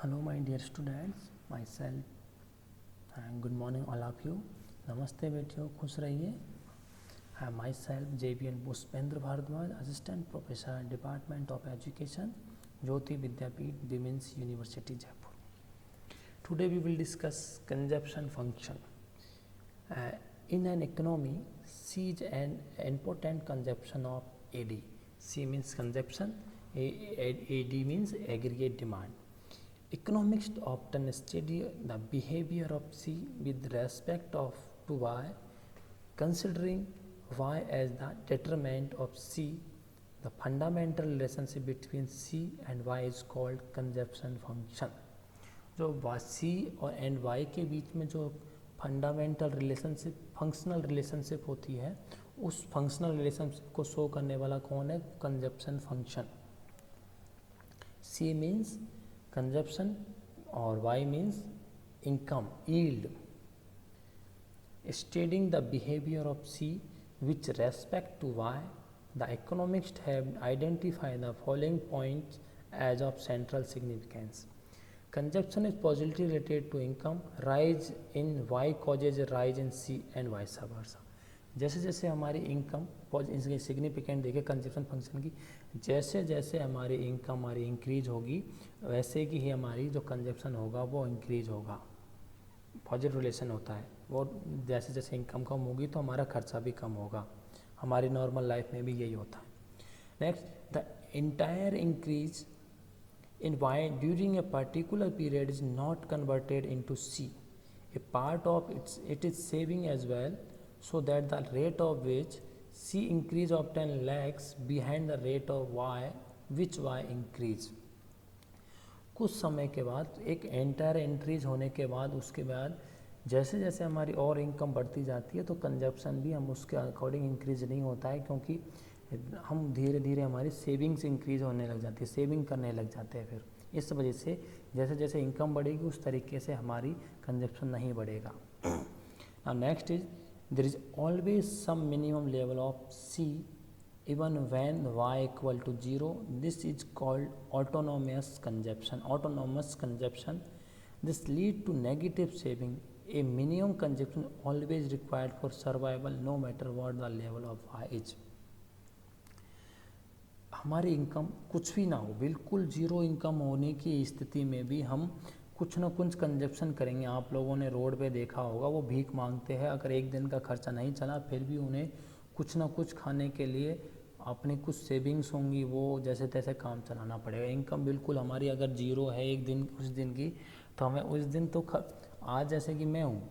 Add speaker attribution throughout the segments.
Speaker 1: Hello my dear students, myself and good morning all of you. नमस्ते बेटियों, खुश रहिए. I am myself JBN Pushpendra Bhardwaj, assistant professor department of education, Jyoti Vidyapeeth, women's university Jaipur. Today we will discuss consumption function. In an economy, C is an important consumption of AD. C means consumption, AD means aggregate demand. Economists often study the behavior of C with respect to Y, considering Y as the determinant of C. The fundamental relationship between C and Y is called consumption function. जो C और and Y के बीच में जो fundamental relationship, functional relationship होती है, उस functional relationship को show करने वाला कौन है? Consumption function. C means consumption और Y means income, yield. Studying the behavior of C with respect to Y, the economists have identified the following points as of central significance. Consumption is positively related to income. Rise in Y causes a rise in C and vice versa. जैसे जैसे हमारी income, इसकी significant देखिए consumption function की, जैसे जैसे हमारी income हमारी इंक्रीज होगी वैसे कि ही हमारी जो कंजप्शन होगा वो इंक्रीज होगा. पॉजिटिव रिलेशन होता है वो. जैसे जैसे इनकम कम होगी तो हमारा खर्चा भी कम होगा. हमारी नॉर्मल लाइफ में भी यही होता है. Next, the entire increase in Y during a particular period is not converted into C. A part of it is saving as well, so that the rate of which C increase often lags behind the rate of Y which Y increase. कुछ समय के बाद एक entire increase होने के बाद उसके बाद जैसे जैसे हमारी और इनकम बढ़ती जाती है तो कंजप्शन भी हम उसके अकॉर्डिंग इंक्रीज नहीं होता है, क्योंकि हम धीरे धीरे हमारी सेविंग्स इंक्रीज होने लग जाती है, सेविंग करने लग जाते हैं. फिर इस वजह से जैसे जैसे इनकम बढ़ेगी उस तरीके से हमारी कंजप्शन नहीं बढ़ेगा. Now next is there is always some minimum level of C even when Y equal to 0. This is called autonomous consumption. Autonomous consumption this lead to negative saving. A minimum consumption always required for survival no matter what the level of Y is. हमारी income कुछ भी ना हो, बिल्कुल zero income होने की स्थिति में भी हम कुछ ना कुछ कंजप्शन करेंगे. आप लोगों ने रोड पे देखा होगा, वो भीख मांगते हैं. अगर एक दिन का खर्चा नहीं चला फिर भी उन्हें कुछ ना कुछ खाने के लिए अपनी कुछ सेविंग्स होंगी, वो जैसे तैसे काम चलाना पड़ेगा. इनकम बिल्कुल हमारी अगर जीरो है एक दिन उस दिन की, तो हमें उस दिन तो आज जैसे कि मैं हूँ,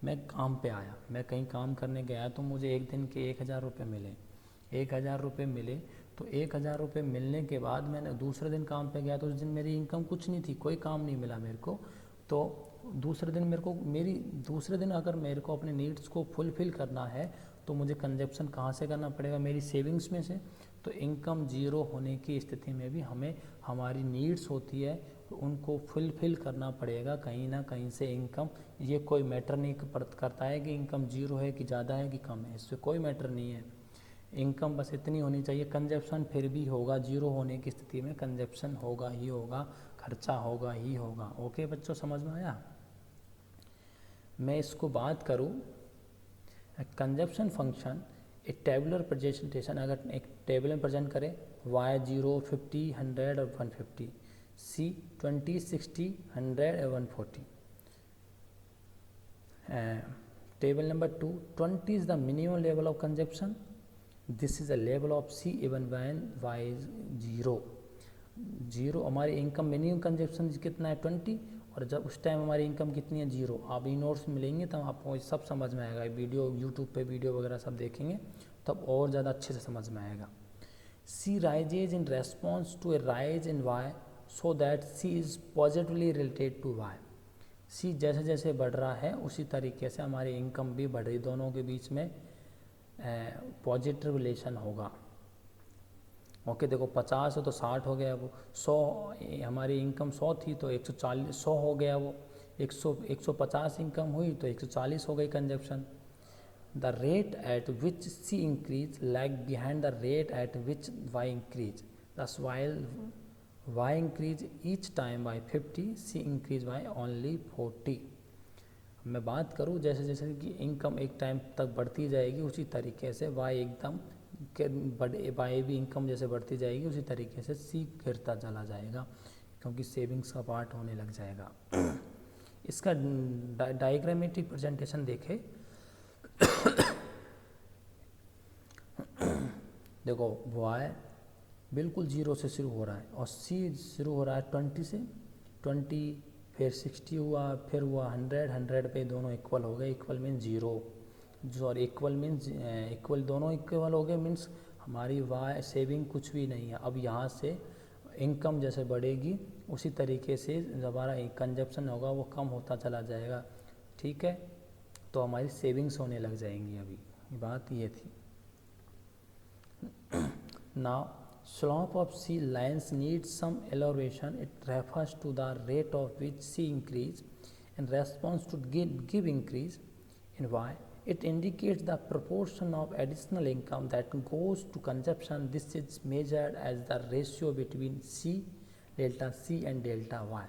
Speaker 1: मैं काम पे आया, मैं कहीं काम करने गया तो मुझे एक दिन के 1000 रुपये मिले. 1000 रुपये मिले तो 1000 रुपये मिलने के बाद मैंने दूसरे दिन काम पे गया तो उस दिन मेरी इनकम कुछ नहीं थी, कोई काम नहीं मिला मेरे को. तो दूसरे दिन अगर मेरे को अपने नीड्स को फुलफ़िल करना है तो मुझे कंजप्शन कहाँ से करना पड़ेगा? मेरी सेविंग्स में से. तो इनकम जीरो होने की स्थिति में भी हमें हमारी नीड्स होती है तो उनको फुलफ़िल करना पड़ेगा कहीं ना कहीं से. इनकम ये कोई मैटर नहीं करता है कि इनकम जीरो है कि ज़्यादा है कि कम है, इससे कोई मैटर नहीं है. इनकम बस इतनी होनी चाहिए. कंजप्शन फिर भी होगा, जीरो होने की स्थिति में कंजप्शन होगा ही होगा, खर्चा होगा ही होगा. ओके बच्चों, समझ में आया? मैं इसको बात करूँ कंजप्शन फंक्शन एक टेबुलर प्रेजेंटेशन. अगर एक टेबल में प्रेजेंट करें Y 0, 50, 100 और 150, C 20, 60, 100 और 140. Table number 2, 20 is the minimum level of consumption. This is the level of C even when Y is 0. हमारी इनकम मिनिमम कंजप्शन कितना है? 20. और जब उस टाइम हमारी इनकम कितनी है? 0. आप ई नोट्स मिलेंगे तब आपको सब समझ में आएगा. वीडियो यूट्यूब पे वीडियो वगैरह सब देखेंगे तब और ज़्यादा अच्छे से समझ में आएगा. C rises in response to a rise in Y so that C is positively related to Y. C जैसे जैसे बढ़ रहा है उसी तरीके से हमारी इनकम भी बढ़ रही, दोनों के बीच में पॉजिटिव रिलेशन होगा. ओके देखो 50 है तो 60 हो गया वो. 100 हमारी इनकम 100 थी तो 140 100 हो गया वो. 150 इनकम हुई तो 140 हो गई consumption. The rate at which C increase lag behind the rate at which Y increase. Thus while y increase each time by 50, c increase by only 40। मैं बात करूँ जैसे जैसे कि इनकम एक टाइम तक बढ़ती जाएगी उसी तरीके से y एकदम के बड़े y भी इनकम जैसे बढ़ती जाएगी उसी तरीके से c गिरता चला जाएगा, क्योंकि सेविंग्स का पार्ट होने लग जाएगा। इसका डायग्रामेटिक प्रेजेंटेशन देखें। देखो y बिल्कुल 0 से शुरू हो रहा है और c शुरू हो रहा है 20 से, 20 फिर 60 हुआ, फिर हुआ 100, 100 पे दोनों इक्वल हो गए, equal means 0, sorry equal means equal, दोनों इक्वल हो गए मीन्स हमारी y सेविंग कुछ भी नहीं है। अब यहाँ से इनकम जैसे बढ़ेगी उसी तरीके से हमारा कंजप्शन होगा वो कम होता चला जाएगा, ठीक है, तो हमारी सेविंग्स होने लग जाएंगी। अभी बात ये थी। Now slope of C lines needs some elaboration. It refers to the rate of which C increase in response to give increase in Y. It indicates the proportion of additional income that goes to consumption. This is measured as the ratio between C, delta C and delta Y.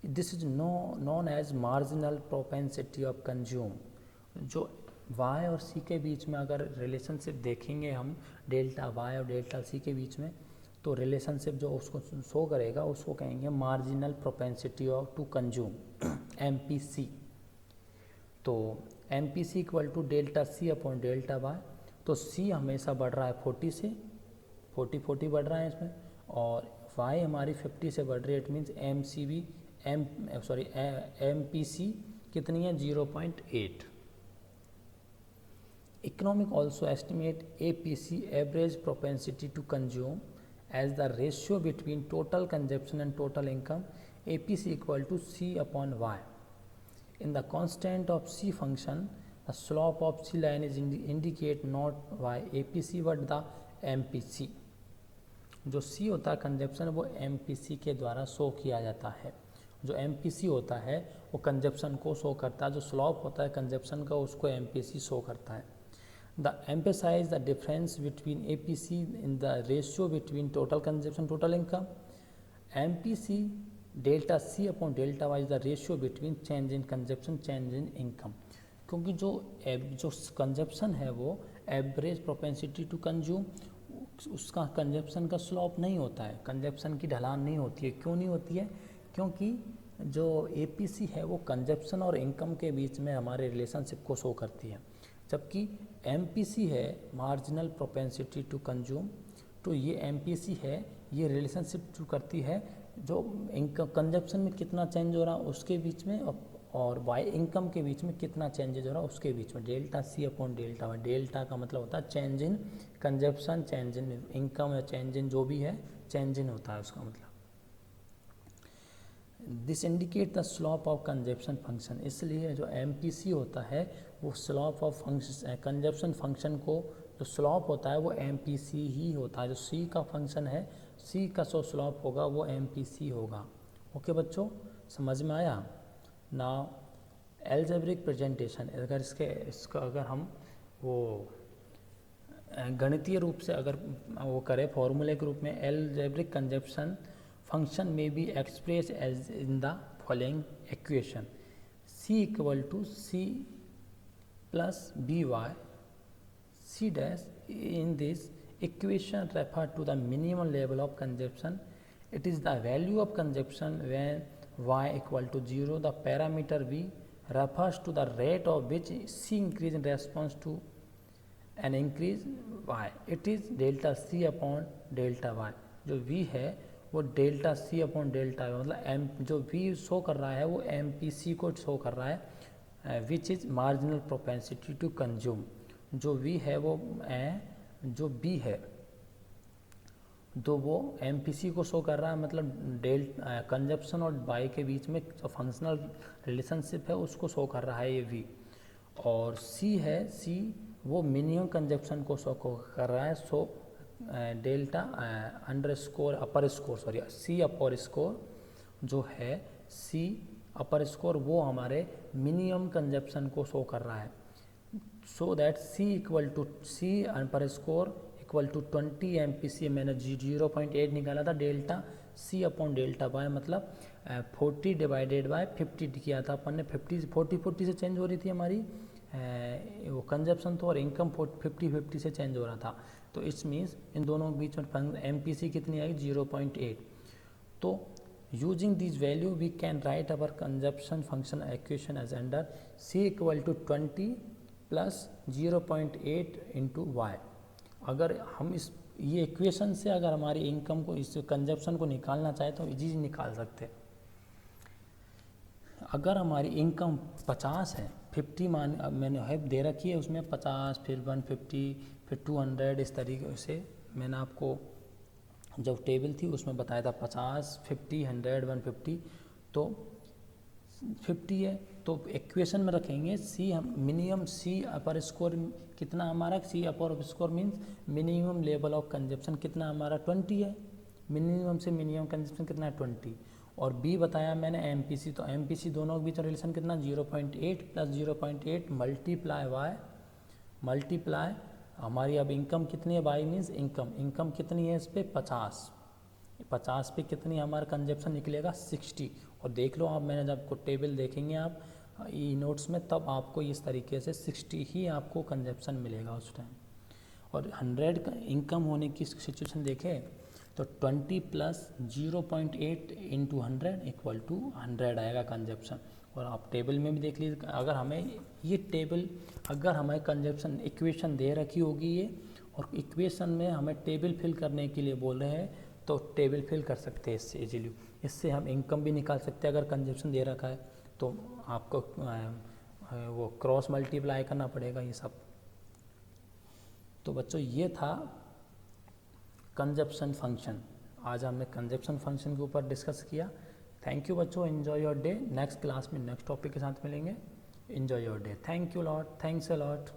Speaker 1: This is known as marginal propensity of consume. जो y और c के बीच में अगर relationship देखेंगे हम delta y और delta c के बीच में, तो रिलेशनशिप जो उसको शो करेगा उसको कहेंगे marginal propensity of to consume, MPC। तो MPC equal to delta c upon delta y। तो c हमेशा बढ़ रहा है 40 से, 40 बढ़ रहा है इसमें, और y हमारी 50 से बढ़ रही है। इट मीन्स MPC कितनी है, 0.8। Economic also estimate APC, average propensity to consume, as the ratio between total consumption and total income. APC equal to C upon Y. In the constant of C function, the slope of C line is indicate not Y APC but the MPC. जो C होता है consumption वो MPC के द्वारा show किया जाता है। जो MPC होता है वो कंजप्शन को शो करता है, जो स्लॉप होता है कंजप्शन का उसको MPC शो करता है। The emphasize the difference between APC in the ratio between total consumption total income. MPC delta C upon delta Y is the ratio between change in consumption change in income. क्योंकि जो consumption है वो average propensity to consume, उसका consumption का slope नहीं होता है, consumption की ढलान नहीं होती है। क्यों नहीं होती है? क्योंकि जो APC है वो कंजप्शन और इनकम के बीच में हमारे रिलेशनशिप को शो करती है, जबकि MPC है मार्जिनल प्रोपेंसिटी टू कंज्यूम। तो ये MPC है, ये रिलेशनशिप जो करती है जो इनकम कंजप्शन में कितना चेंज हो रहा है उसके बीच में और वाई इनकम के बीच में कितना चेंजेज हो रहा है उसके बीच में, delta C upon delta Y. Delta का मतलब होता है change in consumption, change in income या चेंज इन जो भी है चेंज इन होता है उसका मतलब। This indicate the slope of consumption function. इसलिए जो MPC होता है वो slope of function consumption function को जो स्लॉप होता है वो MPC ही होता है। जो C का फंक्शन है, C का जो स्लॉप होगा वो MPC होगा। ओके बच्चों, समझ में आया? नाउ एल्जेब्रिक प्रेजेंटेशन, अगर इसका अगर हम वो गणितीय रूप से अगर वो करें फॉर्मूले के रूप में, algebraic consumption function may be expressed as in the following equation: C equal to C plus by C dash. In this equation refer to the minimum level of consumption. It is the value of consumption when y equal to 0. The parameter v refers to the rate of which C increase in response to an increase y. It is delta C upon delta y. जो v है वो delta C upon delta है, मतलब M जो V show कर रहा है वो MPC को शो कर रहा है, which is marginal propensity to consume. जो V है वो जो B है तो वो MPC को शो कर रहा है, मतलब कंजप्शन और बाई के बीच में जो फंक्शनल रिलेशनशिप है उसको शो कर रहा है ये V। और C है, C वो मिनिमम कंजप्शन को शो कर रहा है, सो डेल्टा अंडरस्कोर अपर score sorry C upper score जो है C अपर स्कोर वो हमारे मिनिमम कंजप्शन को शो कर रहा है। So that C equal to C upper score equal to 20 MPC, मैंने 0.8 निकाला था, delta C upon delta Y, मतलब 40 डिवाइडेड बाय 50 किया था अपन ने। 40 से चेंज हो रही थी हमारी वो कंजप्शन तो, और इनकम 50 से चेंज हो रहा था। तो इट्स मीन्स इन दोनों के बीच में MPC कितनी आएगी 0.8। तो using this value we can write our consumption function equation as under C equal to 20 plus 0.8 into Y. अगर हम इस ये इक्वेशन से अगर हमारी इनकम को, इस कंजप्शन को निकालना चाहे तो इजी निकाल सकते हैं। अगर हमारी इनकम 50 है, 50 मान मैंने है दे रखी है, उसमें 50 फिर 150 फिर 200, इस तरीके से मैंने आपको जब टेबल थी उसमें बताया था 50, 50, 100, 150। तो 50 है तो इक्वेशन में रखेंगे C, हम मिनिमम C अपर स्कोर कितना हमारा, C upper score means minimum level of consumption कितना हमारा 20 है, मिनिमम से मिनिमम कंजप्शन कितना है 20। और B बताया मैंने MPC, तो MPC दोनों के बीच रिलेशन कितना 0.8 प्लस 0.8 मल्टीप्लाई वाई, मल्टीप्लाई हमारी अब इनकम कितनी है, वाई मीन्स इनकम कितनी है इस पर 50 पे कितनी हमारा कंजप्शन निकलेगा 60। और देख लो आप, मैंने जब को टेबल देखेंगे आप ई नोट्स में तब आपको इस तरीके से 60 ही आपको कंजप्शन मिलेगा उस टाइम। और 100 का इनकम होने की सिचुएशन देखें तो 20 प्लस 0.8 इंटू 100 इक्वल टू 100 आएगा कंजप्शन। और आप टेबल में भी देख लीजिए, अगर हमें ये टेबल, अगर हमें कंजप्शन इक्वेशन दे रखी होगी ये, और इक्वेशन में हमें टेबल फिल करने के लिए बोल रहे हैं तो टेबल फिल कर सकते हैं इससे इजीली। इससे हम इनकम भी निकाल सकते हैं। अगर कंजप्शन दे रखा है तो आपको वो क्रॉस मल्टीप्लाई करना पड़ेगा ये सब। तो बच्चों ये था कंजप्शन फंक्शन। आज हमने कंजप्शन फंक्शन के ऊपर डिस्कस किया। थैंक यू बच्चों, enjoy your day. Next class में नेक्स्ट टॉपिक के साथ मिलेंगे। Enjoy your day. Thank you lot, thanks a lot.